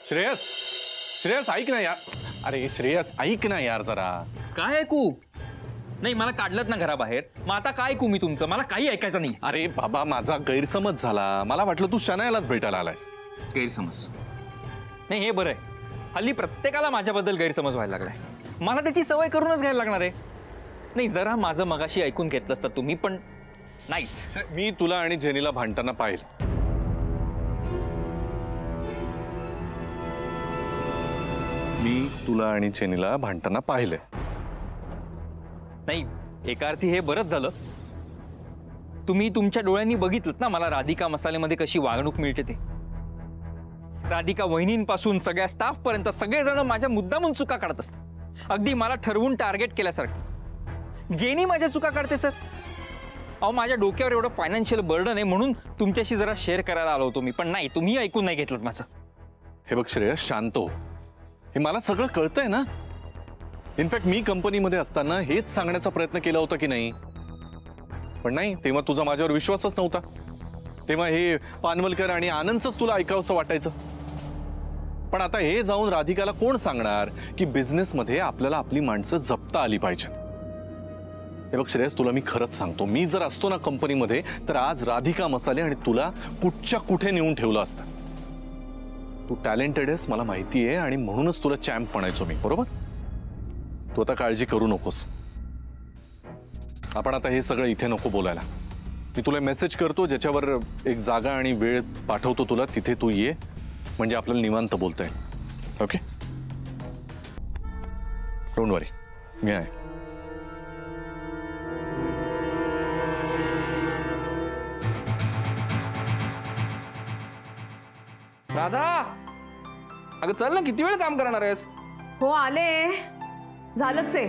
श्रेयस, श्रेयस ऐक ना यार. अरे श्रेयस ऐक ना यार जरा. काय ऐकू? नाही मला काढलत ना घराबाहेर, मग आता काय ऐकू मी तुमचं? मला काही ऐकायचं नाही. अरे बाबा माझा गैरसमज झाला. मला वाटलं तू शनायालाच भेटायला आलायस. गैरसमज नाही, हे बरं आहे. हल्ली प्रत्येकाला माझ्याबद्दल गैरसमज व्हायला लागलाय. मला त्याची सवय करूनच घ्यायला लागणार आहे. नाही जरा माझं मगाशी ऐकून घेतलं असतं तुम्ही, पण नाहीच. मी तुला आणि जेनीला भांडताना पाहिलं. मी तुला आणि जेनीला भांडताना पाहिलंय. नाही एका अर्थी हे बरंच झालं. तुम्ही तुमच्या डोळ्यांनी बघितलं ना मला राधिका मसालेमध्ये कशी वागणूक मिळते ते. राधिका वहिनींपासून सगळ्या स्टाफ पर्यंत सगळेजण माझ्या मुद्दामून चुका काढत असतात. अगदी मला ठरवून टार्गेट केल्यासारखं. जेनी माझ्या चुका काढते सर. अहो माझ्या डोक्यावर एवढं फायनान्शियल बर्डन आहे म्हणून तुमच्याशी जरा शेअर करायला आलो होतो मी, पण नाही तुम्ही ऐकून नाही घेतलं माझं. हे बघ श्रेयस शांत हो. हे मला सगळं कळतंय ना. इनफॅक्ट मी कंपनीमध्ये असताना हेच सांगण्याचा प्रयत्न केला होता की नाही, पण नाही तेव्हा तुझा माझ्यावर विश्वासच नव्हता. तेव्हा हे पानवलकर आणि आनंदच तुला ऐकावंसं वाटायचं. पण आता हे जाऊन राधिकाला कोण सांगणार की बिझनेसमध्ये आपल्याला आपली माणसं जपता आली पाहिजेत. हे बघ श्रेयस तुला मी खरंच सांगतो, मी जर असतो ना कंपनीमध्ये तर आज राधिका मसाले आणि तुला कुठच्या कुठे नेऊन ठेवलं असतं. तू टॅलेंटेड आहेस मला माहिती आहे आणि म्हणूनच तुला चॅम्प म्हणायचो मी, बरोबर. तू आता काळजी करू नकोस. आपण आता हे सगळं इथे नको बोलायला. मी तुला मेसेज करतो ज्याच्यावर एक जागा आणि वेळ पाठवतो तुला, तिथे तू ये म्हणजे आपल्याला निवांत बोलता येईल. ओके डोंट वरी मी आहे. राधा अगं चल ना, किती वेळ काम करणार आहेस? हो आले, झालंच आहे.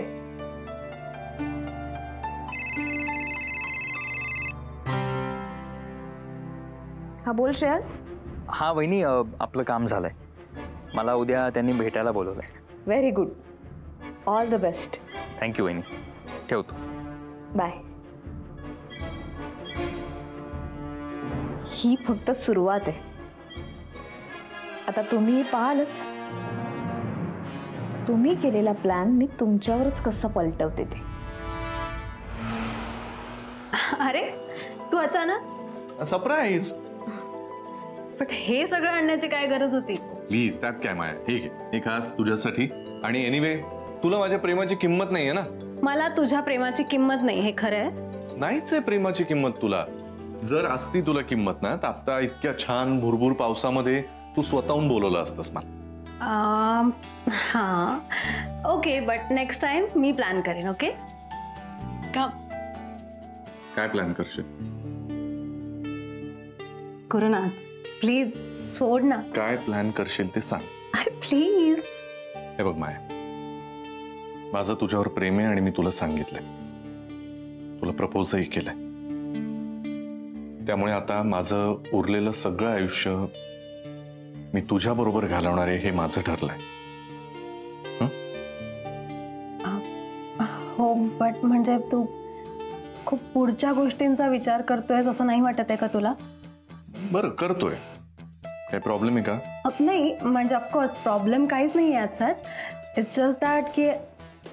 हा बोल श्रेयस. हा वहिनी आपलं काम झालंय. मला उद्या त्यांनी भेटायला बोलवलंय. Very good. All the best. Thank you वहिनी. ठेवतो. बाय. ही फक्त सुरुवात आहे. आता तुम्ही पाहालच. तुम्ही केलेला प्लॅन मी तुमच्यावरच कसं पलटवते ते. अरे तू अचानक सरप्राईज. पण हे सगळं आणण्याची काय गरज होती? प्लीज त्यात काय माया. हे घे, हे खास तुझ्यासाठी. आणि एनिवे तुला माझ्या प्रेमाची किंमत नाहीये ना. मला तुझ्या प्रेमाची किंमत नाही हे खरं आहे. नाहीच आहे प्रेमाची किंमत तुला. जर असती तुला किंमत ना तर आता इतक्या छान भुरभुर पावसामध्ये तू स्वतःहून बोलवलं असतंस मला. हां okay, but next time me plan करेन. ओके का? काय प्लॅन करशील? गुरुनाथ प्लीज सोड ना. काय प्लॅन करशील ते सांग. अरे प्लीज. हे बघ माया, माझं तुझ्यावर प्रेम आहे आणि मी तुला सांगितलंय. तुला प्रपोजही केलंय. त्यामुळे आता माझं उरलेलं सगळं आयुष्य मी तुझ्या बरोबर घालवणार आहे हे माझं ठरलंय. हो बट म्हणजे तू खूप पुढच्या गोष्टींचा विचार करतोयस असं नाही वाटत आहे का तुला? बरं करतोय. काही प्रॉब्लेम आहे का? नाही म्हणजे ऑफकोर्स प्रॉब्लेम काहीच नाही आहे सच. इट्स जस्ट दॅट की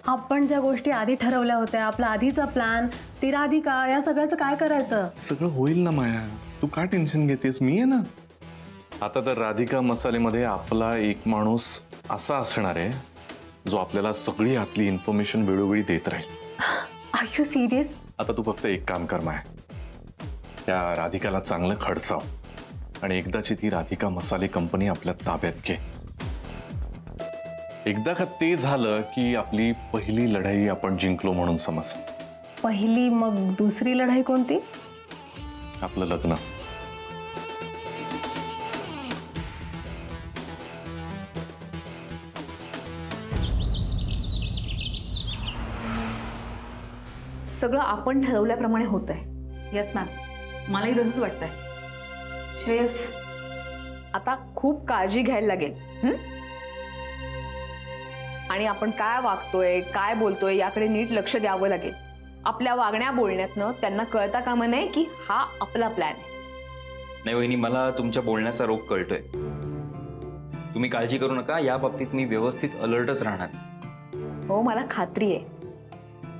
आपण ज्या गोष्टी आधी ठरवल्या होत्या, आपला आधीचा प्लॅन, ती राधिका, या सगळ्याचं काय करायचं? सगळं होईल ना माया. तू का टेन्शन घेतेस? मी आहे ना. आता तर राधिका मसालेमध्ये आपला एक माणूस असा असणार आहे जो आपल्याला सगळी आतली इन्फॉर्मेशन वेळोवेळी देत राहील. Are you serious? आता तू फक्त एक काम कर माया, त्या राधिकाला चांगलं खडसाव आणि एकदाची ती राधिका मसाले कंपनी आपल्या ताब्यात घे. एकदा का ते झालं की आपली पहिली लढाई आपण जिंकलो म्हणून समज. पहिली मग दुसरी लढाई कोणती? आपलं लग्न. सगळं आपण ठरवल्याप्रमाणे होतंय. येस मॅम, मलाही तसंच वाटतंय. श्रेयस आता खूप काळजी घ्यायला लागेल. आणि आपण काय वागतोय, काय बोलतोय याकडे नीट लक्ष द्यावं लागेल. आपल्या वागण्या बोलण्यातनं त्यांना कळता कामा नये की हा आपला प्लॅन आहे. नाही वहिनी, मला तुमच्या बोलण्याचा रोग कळतोय. तुम्ही काळजी करू नका, या बाबतीत मी व्यवस्थित अलर्टच राहणार. हो, मला खात्री आहे.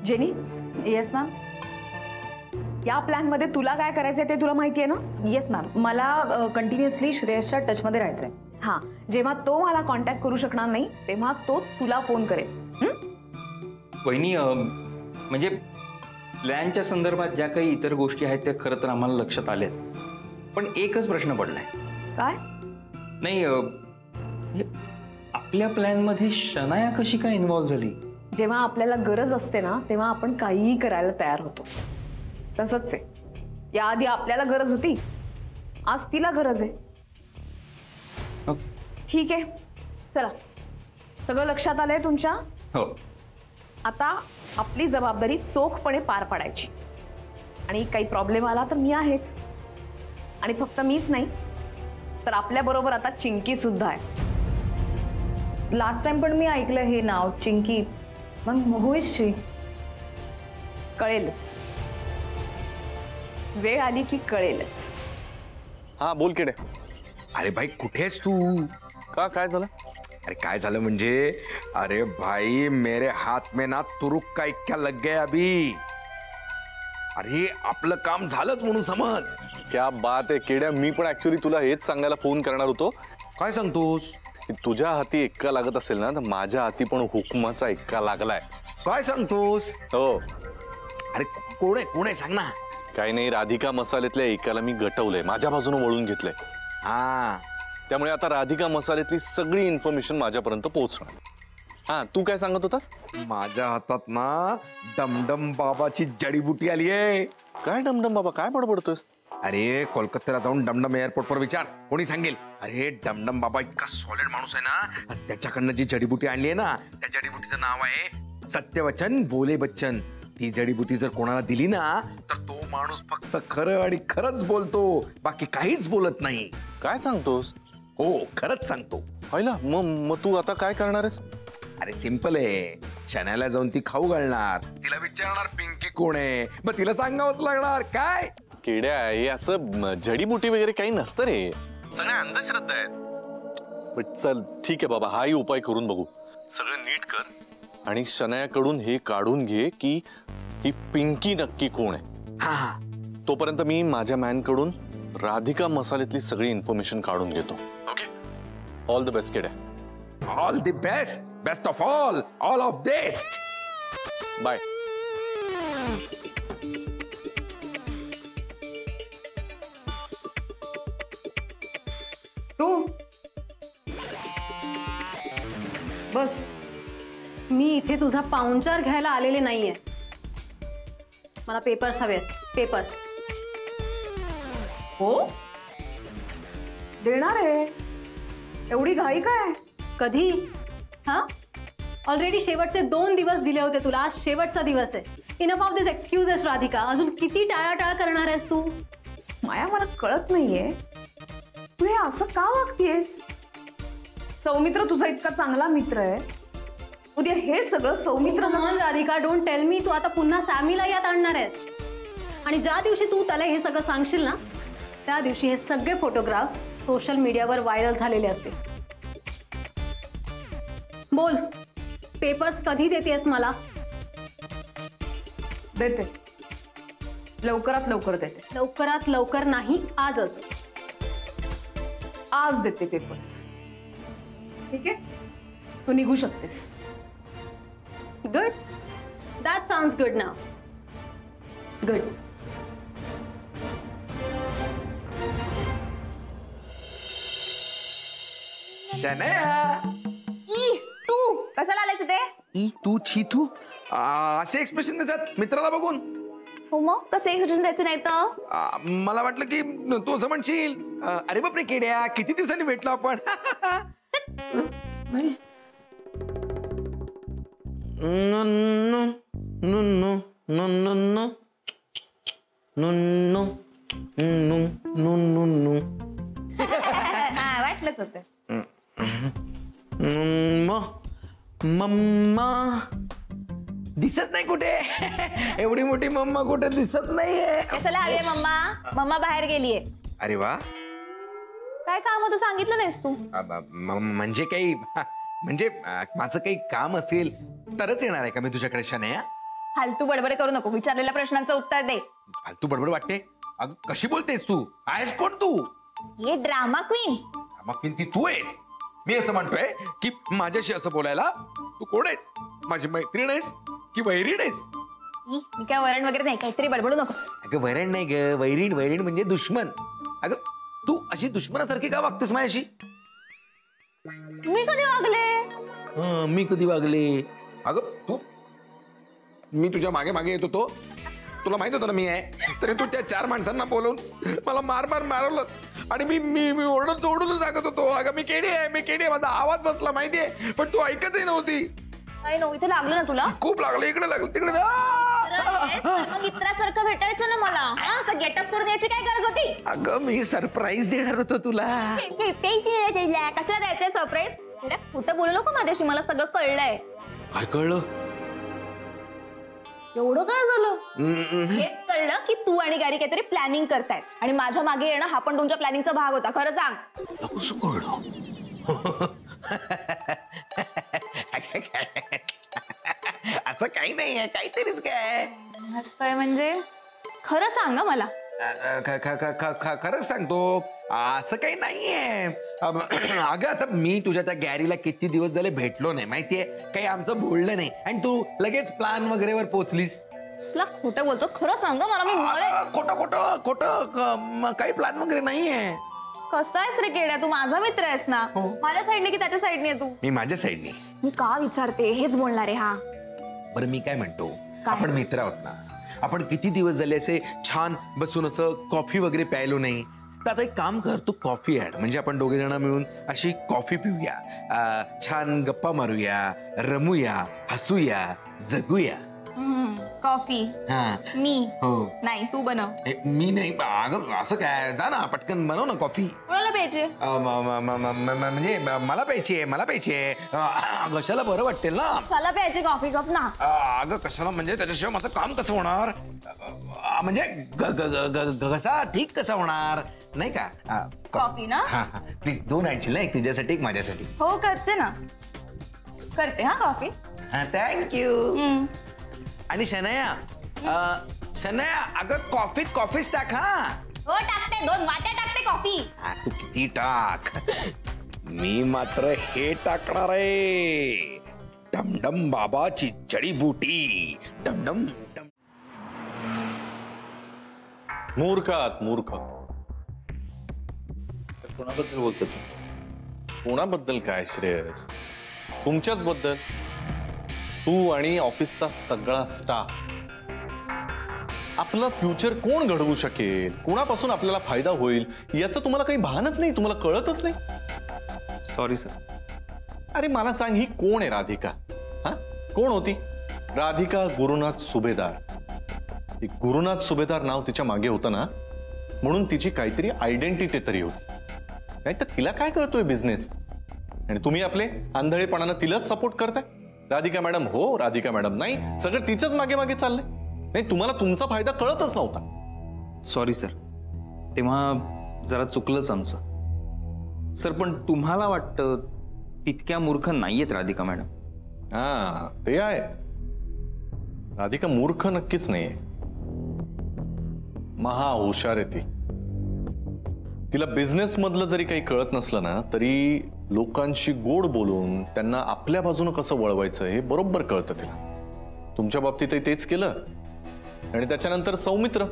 Jenny, yes ma'am. या प्लॅन मध्ये तुला काय करायचंय ते तुला माहितीये ना? येस मॅम, मला कंटिन्युअसली श्रेयसच्या टचमध्ये राहायचंय. हा, जेव्हा तो मला कॉन्टॅक्ट करू शकणार नाही तेव्हा तो तुला फोन करेल. वहिनी, म्हणजे प्लॅनच्या संदर्भात ज्या काही इतर गोष्टी आहेत त्या खरं तर आम्हाला लक्षात आल्यात, पण एकच प्रश्न पडलाय. काय? नाही, म्हणजे आपल्या प्लॅनमध्ये शनाया कशी काय इन्व्हॉल्व्ह झाली? जेव्हा आपल्याला गरज असते ना तेव्हा आपण काहीही करायला तयार होतो. तसंच आहे, याआधी आपल्याला गरज होती, आज तिला गरज आहे. हो. ठीक आहे, चला, सगळं लक्षात आलंय तुमच्या? हो. आता आपली जबाबदारी चोखपणे पार पाडायची. आणि काही प्रॉब्लेम आला तर मी आहेच. आणि फक्त मीच नाही तर आपल्या बरोबर आता चिंकी सुद्धा आहे. लास्ट टाइम पण मी ऐकलं हे नाव, चिंकी. मग हू इज शी? कळेलच, वेळ आली की कळेलच. हा, बोल किडे. अरे भाई कुठेस तू? का, काय झालं? अरे काय झालं म्हणजे, अरे भाई मेरे हाथ में ना तुरुक का इक्का लग गया अभी. अरे आपलं काम झालंच म्हणून समज. क्या बात आहे किड्या, मी पण ऍक्च्युली तुला हेच सांगायला फोन करणार होतो. काय सांगतोस? की तुझ्या हाती एक्का लागत असेल ना तर माझ्या हाती पण हुकमाचा एक्का लागलाय. काय सांगतोस? हो. अरे कोण आहे सांग ना. काही नाही, राधिका मसाल्यातल्या एकाला मी गटवलंय, माझ्या बाजूने वळून घेतलंय. हा, त्यामुळे आता राधिका मसाल्यातली सगळी इन्फॉर्मेशन माझ्यापर्यंत पोहोचणार. हा, तू काय सांगत होतास? माझ्या हातात ना डमडम बाबाची जडीबुटी आली आहे. काय डमडम बाबा, काय बडबडतोयस? अरे कोलकात्याला जाऊन डमडम एअरपोर्ट वर विचार, कोणी सांगेल. अरे डमडम बाबा इतका सॉलिड माणूस आहे ना, त्याच्याकडनं जी जडीबुटी आणली आहे ना, त्या जडीबुटीचं नाव आहे सत्यवचन बोले बच्चन. ती जडीबुटी जर कोणाला दिली ना तर तो माणूस फक्त खरं आणि खरंच बोलतो, बाकी काहीच बोलत नाही. काय सांगतोस? हो, खरंच सांगतो. पहिला मग तू आता काय करणार आहेस? अरे सिंपल आहे, शनाला जाऊन ती खाऊ घालणार, तिला विचारणार पिंकी कोण आहे, मग तिला सांगावंच लागणार. काय किड्या, हे असं जडीबुटी वगैरे काही नसतं रे, सगळ्या अंधश्रद्धा आहेत. पण चल ठीक आहे बाबा, हाही उपाय करून बघू. सगळं नीट कर आणि शनायाकडून हे काढून घे की पिंकी नक्की कोण आहे. हा, तोपर्यंत मी माझ्या मॅन कडून राधिका मसाल्यातली सगळी इन्फॉर्मेशन काढून घेतो. ओके, ऑल द बेस्ट किड्या. All the best, best of all of best. Bye. तू बस. मी इथे तुझा पाहुणचार घ्यायला आलेले नाहीये. मला पेपर्स हवेत, पेपर्स. हो, देणार आहे. एवढी घाई काय? कधी? हा, ऑलरेडी शेवटचे 2 दिवस दिले होते तुला, आज शेवटचा दिवस आहे. Enough of this excuses Radhika. अजून किती टाळाटाळ करणार आहेस तू? माया, मला कळत नाहीये तू हे असं का वागतेस. सौमित्र तुझा इतका चांगला मित्र आहे, उद्या हे सगळं Saumitra Radhika, don't tell me तू आता पुन्हा सॅमीला यात आणणार आहेस. आणि ज्या दिवशी तू त्याला हे सगळं सांगशील ना त्या दिवशी हे सगळे फोटोग्राफ्स सोशल मीडियावर व्हायरल झालेले असते. बोल, पेपर्स कधी देतेस मला? देते, लवकरात लवकर देते. लवकरात लवकर नाही, आजच. आज देते पेपर्स. ठीक आहे, तू निघू शकतेस. गुड, दॅट साउंड्स गुड नाव. गुड. शनाया, तू कशाला आलायचं ते? ई तू छी तू, असे एक्सप्रेशन देतात मित्राला बघून. हो, मग कसं एक्सप्रेशन द्यायचं नाही तर? मला वाटलं की तू असं म्हणशील, अरे बापरे किड्या, किती दिवसांनी भेटलो आपण. नाही. No no no no no no no no no no no no. वाटलंच होतं. मम्मा दिसत नाही कुठे. एवढी मोठी मम्मा कुठे दिसत नाहीये. कशाला हवी मम्मा? मम्मा बाहेर गेलीये. अरे वा, काय काम मग तू सांगितलं नाहीस तू? म्हणजे काही म्हणजे माझं काही काम असेल तरच येणार आहे का मी तुझ्याकडे शनया? फालतू बडबड करू नको, विचारलेल्या प्रश्नांचं उत्तर दे. फालतू बडबड वाटते? अगं कशी बोलतेस तू? आहेस कोण तू? हे ड्रामा क्वीन. मग ती तू आहेस. मी असं म्हणतोय की माझ्याशी असं बोलायला तू कोण आहेस? माझी मैत्रीण आहेस की वैरीण आहेस? मी काय वरण वगैरे नाही, काहीतरी बडबडू नकोस. अगं वैरण नाही ग, वैरीण. वैरीण म्हणजे दुश्मन. अगं तू अशी दुश्मनासारखी का वागतेस माझ्याशी? मी कधी वागले? मी कधी वागले? अगं तू, मी तुझ्या मागे मागे येत होतो, तुला माहित होतं ना मी आहे, तरी तू त्या 4 माणसांना बोलवून मला मारवलंच. आणि मी ओरडून सांगत होतो, अगं मी केडी आहे, माझा आवाज बसला माहितीये, पण तू ऐकतही नव्हती. काय नो, इथे लागलं ना तुला? खूप लागलं, इकडे लागलं, तिकडे मग मित्रासारखं भेटायचं ना मला. असं गेटअप करून यायची काय गरज होती? अगं मी सरप्राईज देणार होतो तुला. कशाला द्यायचंय सरप्राईज? खोटं बोलू नको माझ्याशी, मला सगळं कळलंय. काय कळलं? एवढं काय झालं? हेच कळलं की तू आणि गाडी काहीतरी प्लॅनिंग करतायत आणि माझ्या मागे येणं हा पण तुमच्या प्लॅनिंगचा भाग होता. खरं सांग. कसं कळलं? असं काही नाहीये, काहीतरीच काय हसतोय म्हणजे? खरं सांगा मला. खरंच सांगतो, असं काही नाहीये. अगं आता मी तुझ्या त्या गॅरीला किती दिवस झाले भेटलो नाही माहितीये, काही आमचं बोललं नाही आणि तू लगेच प्लॅन वगैरेवर पोहोचलीस. खोटं बोलतो, खरं सांगा मला. मी खोटं काही प्लॅन वगैरे नाहीये. कसं आहेस रे केड्या, तू माझा मित्र आहेस ना? माझ्या साईडने की त्याच्या साईडने तू? मी माझ्या साईडने. मी का विचारते हेच बोलणार आहे. हा बरं मी काय म्हणतो, आपण मित्र आहोत ना, आपण किती दिवस झाले असे छान बसून असं कॉफी वगैरे प्यायलो नाही, तर आता एक काम कर, तू कॉफी आण, म्हणजे आपण दोघे जण मिळून अशी कॉफी पिऊया, छान गप्पा मारूया, रमूया, हसूया, जगूया. कॉफी मी हो नाही, तू बनव. मी नाही. अगं असं काय, जा ना पटकन बनव ना कॉफी. कोणाला प्यायचे? म्हणजे मला प्यायची आहे. कशाला बरं वाटेल ना. मला प्यायचे कॉफी कप ना. अगं कशाला, म्हणजे त्याच्याशिवाय माझं काम कसं होणार, म्हणजे कसा ठीक कसा होणार नाही का. कॉफी ना. हा प्लीज 2 आणशील ना, एक तुझ्यासाठी एक माझ्यासाठी. हो करते ना, करते हा कॉफी. थँक्यू. आणि शनया अगं कॉफीच टाक. हा हो टाकते, 2 वाट्या टाकते कॉफी. तू किती टाक, मी मात्र हे टाकणार आहे, डमडम बाबाची जडीबुटी. डमडम. मूर्ख. कोणाबद्दल बोलतो? कोणाबद्दल काय श्रेयस? तुमच्याच बद्दल. तू आणि ऑफिसचा सगळा स्टाफ. आपलं फ्युचर कोण घडवू शकेल, कोणापासून आपल्याला फायदा होईल याचं तुम्हाला काही भानच नाही, तुम्हाला कळतच नाही. Sorry sir. अरे मला सांग, ही कोण आहे राधिका? हा कोण होती? राधिका गुरुनाथ सुभेदार. गुरुनाथ सुभेदार नाव तिच्या मागे होतं ना, म्हणून तिची काहीतरी आयडेंटिटी तरी होती. नाही तर तिला काय कळतोय बिझनेस, आणि तुम्ही आपले आंधळेपणानं तिलाच सपोर्ट करताय. राधिका मॅडम हो, राधिका मॅडम नाही, सगळं तिच्याच मागे मागे चाललंय. नाही तुम्हाला तुमचा फायदा कळतच नव्हता. सॉरी सर, तेव्हा जरा चुकलंच आमचं. सर पण तुम्हाला वाटतं तितक्या मूर्ख नाहीयेत राधिका मॅडम. हा ते आहे, राधिका मूर्ख नक्कीच नाहीये, महा हुशार आहे ती. तिला बिझनेस मधलं जरी काही कळत नसलं ना, तरी लोकांशी गोड बोलून त्यांना आपल्या बाजूनं कसं वळवायचं हे बरोबर कळतं तिला. तुमच्या बाबतीतही तेच केलं, आणि त्याच्यानंतर सौमित्र.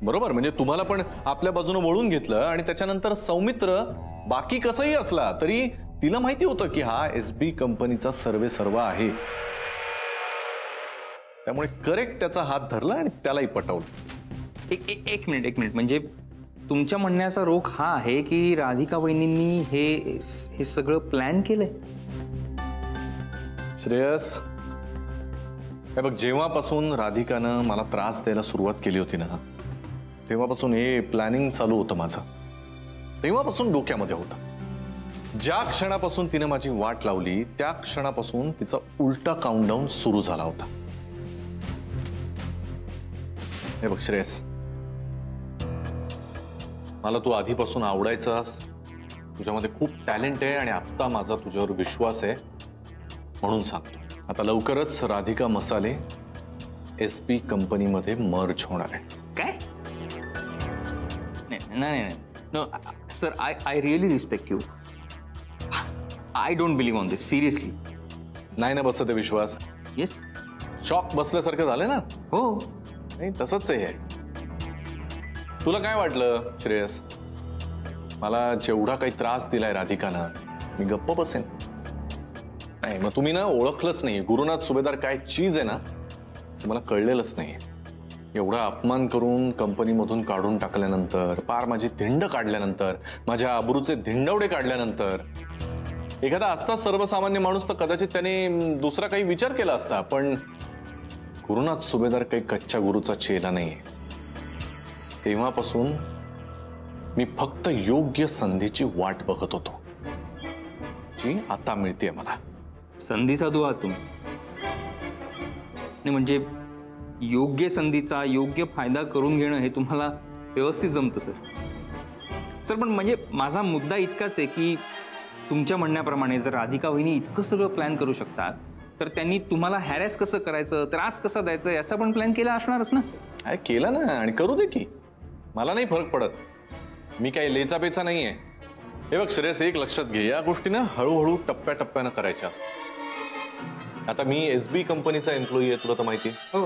बरोबर, म्हणजे तुम्हाला पण आपल्या बाजूनं वळून घेतलं, आणि त्याच्यानंतर सौमित्र बाकी कसंही असला तरी तिला माहिती होतं की हा SB कंपनीचा सर्व आहे. त्यामुळे करेक्ट त्याचा हात धरला आणि त्यालाही पटवलं. एक मिनिट म्हणजे तुमच्या म्हणण्याचा रोख हा आहे की राधिका वहिनींनी हे सगळं प्लॅन केलंय? श्रेयस हे बघ, जेव्हापासून राधिकानं मला त्रास द्यायला सुरुवात केली होती ना, तेव्हापासून हे प्लॅनिंग चालू होतं माझं. तेव्हापासून डोक्यामध्ये होतं. ज्या क्षणापासून तिने माझी वाट लावली त्या क्षणापासून तिचा उलटा काउंटडाऊन सुरू झाला होता. हे बघ श्रेयस, मला तू आधीपासून आवडायचास, तुझ्यामध्ये खूप टॅलेंट आहे आणि आत्ता माझा तुझ्यावर विश्वास आहे म्हणून सांगतो. आता लवकरच राधिका मसाले SP कंपनीमध्ये मर्ज होणार आहे. काय? नाही no sir, I really respect you. I don't believe on this, seriously. नाही ना बसत आहे विश्वास? येस. शॉक बसल्यासारखं झालं ना? हो. नाही तसंच आहे. तुला काय वाटलं श्रेयस, मला जेवढा काही त्रास दिलाय राधिकानं मी गप्प बसेन? नाही, मग तुम्ही ना ओळखलंच नाही गुरुनाथ सुभेदार काय चीज आहे ना, तुम्हाला कळलेलंच नाही. एवढा अपमान करून कंपनीमधून काढून टाकल्यानंतर, पार माझी धिंड काढल्यानंतर, माझ्या आबरूचे धिंडवडे काढल्यानंतर एखादा असता सर्वसामान्य माणूस तर कदाचित त्याने दुसरा काही विचार केला असता. पण गुरुनाथ सुभेदार काही कच्च्या गुरुचा चेला नाहीये. तेव्हापासून मी फक्त योग्य संधीची वाट बघत होतो, जी आता मिळते मला. संधी साधू आहात तुम्ही. नाही म्हणजे योग्य संधीचा योग्य फायदा करून घेणं हे तुम्हाला व्यवस्थित जमतं सर. सर पण म्हणजे माझा मुद्दा इतकाच आहे की तुमच्या म्हणण्याप्रमाणे जर राधिका वहिनी इतकं सगळं प्लॅन करू शकतात तर त्यांनी तुम्हाला हॅरॅस कसं करायचं, त्रास कसा द्यायचा याचा पण प्लॅन केला असणारच ना? अरे केला ना, आणि करू दे की, मला नाही फरक पडत. मी काही लेचापेचा नाहीये. हे बघ श्रेयस, एक लक्षात घे, या गोष्टी ना हळूहळू टप्प्याटप्प्यानं करायच्या असतात. आता मी SB कंपनीचा एम्प्लॉई आहे, तुला तर माहिती आहे. हो.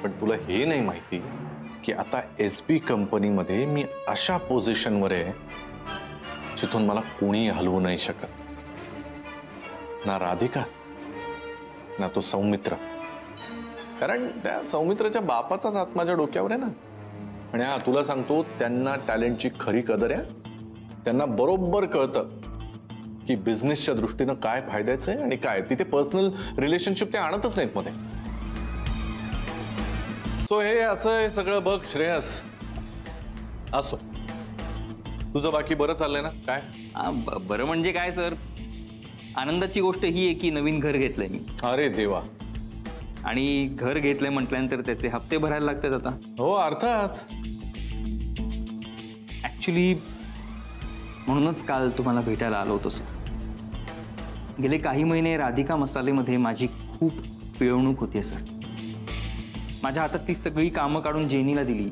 पण तुला हे नाही माहिती की आता SB कंपनीमध्ये मी अशा पोझिशनवर आहे जिथून मला कोणी हलवू नाही शकत. ना राधिका ना तो सौमित्र. कारण त्या सौमित्राच्या बापाचाच हात माझ्या डोक्यावर आहे ना. आणि हा तुला सांगतो, त्यांना टॅलेंटची खरी कदर आहे. त्यांना बरोबर कळतं की बिझनेसच्या दृष्टीनं काय फायद्याचं आहे आणि काय. तिथे पर्सनल रिलेशनशिप ते आणतच नाहीत मध्ये. सो हे असं हे सगळं बघ श्रेयस. असो, तुझं बाकी बरं चाललंय ना? काय बरं म्हणजे काय सर, आनंदाची गोष्ट ही आहे की नवीन घर घेतलंय मी. अरे देवा. आणि घर घेतलंय म्हटल्यानंतर त्याचे हप्ते भरायला लागतात आता. हो अर्थात. ऍक्च्युली म्हणूनच काल तुम्हाला भेटायला आलो होतो सर. गेले काही महिने राधिका मसालेमध्ये माझी खूप पिळवणूक होती सर. माझ्या हातात ती सगळी कामं काढून जेनीला दिली.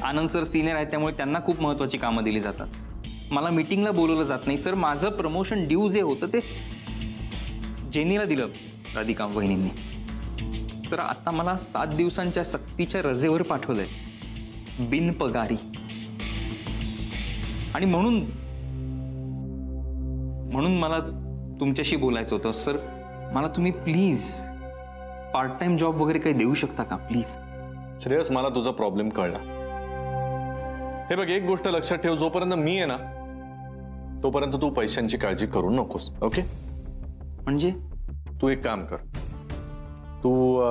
आनंद सर सिनियर आहेत त्यामुळे त्यांना खूप महत्त्वाची कामं दिली जातात. मला मीटिंगला बोलवलं जात नाही सर. माझं प्रमोशन ड्यू जे होतं ते जेनीला दिलं राधिका वहिनींनी. सर आता मला 7 दिवसांच्या सक्तीच्या रजेवर पाठवलंय, बिनपगारी. आणि म्हणून मला तुमच्याशी बोलायचं होतं सर. मला तुम्ही प्लीज पार्ट टाइम जॉब वगैरे काही देऊ शकता का प्लीज? श्रेयस, मला तुझा प्रॉब्लेम कळला. हे बघ, एक गोष्ट लक्षात ठेव, जोपर्यंत मी आहे ना तोपर्यंत तू पैशांची काळजी करू नकोस. ओके? म्हणजे तू एक काम कर, तू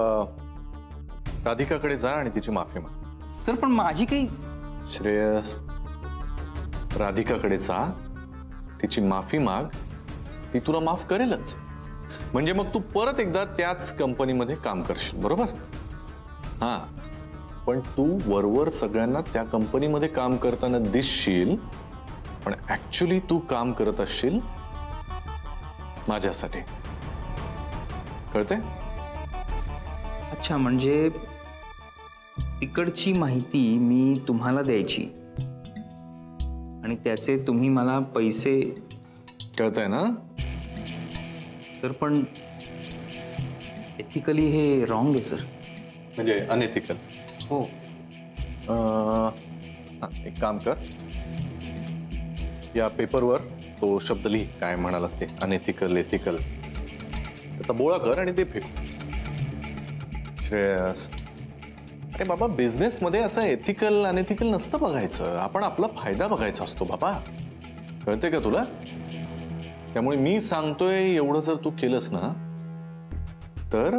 राधिकाकडे जा आणि तिची माफी माग. सर पण माझी काही. श्रेयस, राधिकाकडे जा, तिची माफी माग, ती तुला माफ करेलच. म्हणजे मग तू परत एकदा त्याच कंपनीमध्ये काम करशील, बरोबर? हा, पण तू वरवर सगळ्यांना त्या कंपनीमध्ये काम करताना दिसशील, पण ऍक्च्युली तू काम करत असशील माझ्यासाठी. कळते? अच्छा, म्हणजे तिकडची माहिती मी तुम्हाला द्यायची आणि त्याचे तुम्ही मला पैसे. कळतंय ना? सर पण एथिकली हे रॉंग आहे सर. म्हणजे अनएथिकल? हो. एक काम कर, या पेपरवर तो शब्द लिही, काय म्हणालास ते, अनएथिकल, एथिकल. त्याचा बोळा कर आणि ते फेक. श्रेयस, अरे बाबा, बिझनेस मध्ये असं एथिकल अनएथिकल नसतं बघायचं. आपण आपला फायदा बघायचा असतो बाबा. कळते का तुला? त्यामुळे मी सांगतोय एवढं जर तू केलंस ना तर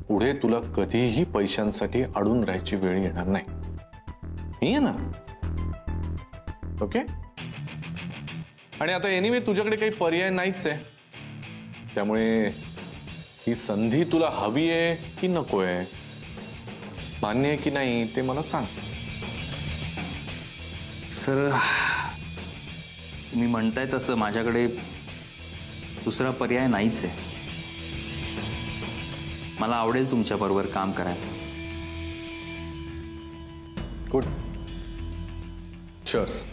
पुढे तुला कधीही पैशांसाठी अडून राहायची वेळ येणार नाही. मी आहे ना. ओके? आणि आता एनिवे तुझ्याकडे काही पर्याय नाहीच आहे. त्यामुळे ही संधी तुला हवी आहे की नकोय, मान्य आहे की नाही ते मला सांग. सर तुम्ही म्हणताय तसं माझ्याकडे दुसरा पर्याय नाहीच आहे. मला आवडेल तुमच्याबरोबर काम करायला. गुड. चर्स.